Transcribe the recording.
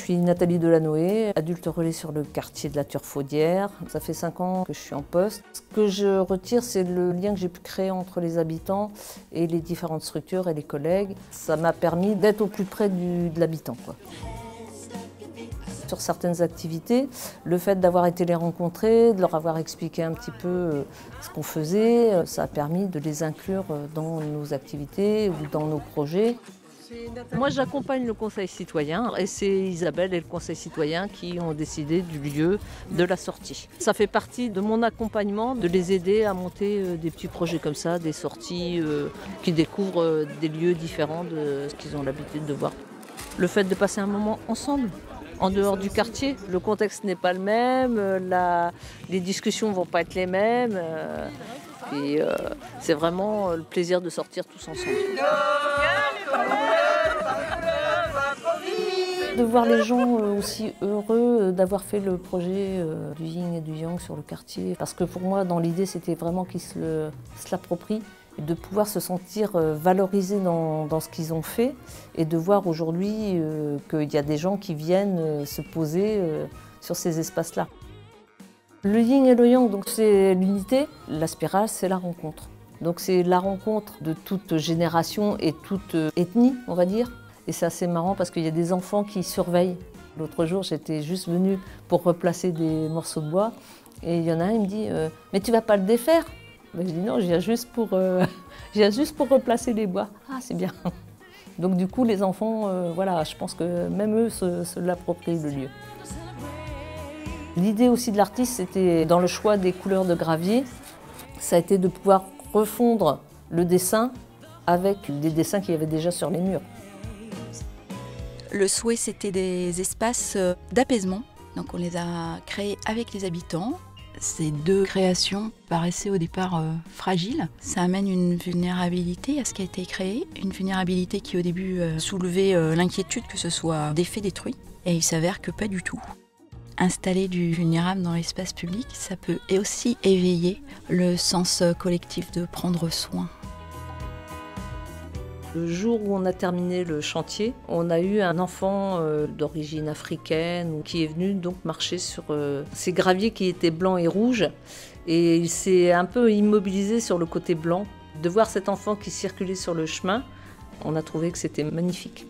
suis Nathalie Delanoë, adulte relais sur le quartier de la Turfaudière. Ça fait 5 ans que je suis en poste. Ce que je retire, c'est le lien que j'ai pu créer entre les habitants et les différentes structures et les collègues. Ça m'a permis d'être au plus près de l'habitant, quoi. Sur certaines activités, le fait d'avoir été les rencontrer, de leur avoir expliqué un petit peu ce qu'on faisait, ça a permis de les inclure dans nos activités ou dans nos projets. Moi, j'accompagne le conseil citoyen et c'est Isabelle et le conseil citoyen qui ont décidé du lieu de la sortie. Ça fait partie de mon accompagnement de les aider à monter des petits projets comme ça, des sorties qui découvrent des lieux différents de ce qu'ils ont l'habitude de voir. Le fait de passer un moment ensemble, en dehors du quartier, le contexte n'est pas le même, les discussions ne vont pas être les mêmes. C'est vraiment le plaisir de sortir tous ensemble. De voir les gens aussi heureux d'avoir fait le projet du yin et du yang sur le quartier. Parce que pour moi, dans l'idée, c'était vraiment qu'ils se l'approprient. Et de pouvoir se sentir valorisés dans ce qu'ils ont fait et de voir aujourd'hui qu'il y a des gens qui viennent se poser sur ces espaces-là. Le yin et le yang, donc c'est l'unité. La spirale, c'est la rencontre. Donc c'est la rencontre de toute génération et toute ethnie, on va dire. Et c'est assez marrant parce qu'il y a des enfants qui surveillent. L'autre jour, j'étais juste venue pour replacer des morceaux de bois. Et il y en a un, il me dit « Mais tu vas pas le défaire ?» Je dis « Non, je viens juste pour replacer les bois. » Ah, c'est bien. Donc du coup, les enfants, voilà, je pense que même eux se l'approprient le lieu. L'idée aussi de l'artiste, c'était dans le choix des couleurs de gravier, ça a été de pouvoir refondre le dessin avec des dessins qu'il y avait déjà sur les murs. Le souhait, c'était des espaces d'apaisement. Donc on les a créés avec les habitants. Ces deux créations paraissaient au départ fragiles. Ça amène une vulnérabilité à ce qui a été créé. Une vulnérabilité qui au début soulevait l'inquiétude que ce soit des faits détruits. Et il s'avère que pas du tout. Installer du vulnérable dans l'espace public, ça peut aussi éveiller le sens collectif de prendre soin. Le jour où on a terminé le chantier, on a eu un enfant d'origine africaine qui est venu donc marcher sur ces graviers qui étaient blancs et rouges. Et il s'est un peu immobilisé sur le côté blanc. De voir cet enfant qui circulait sur le chemin, on a trouvé que c'était magnifique.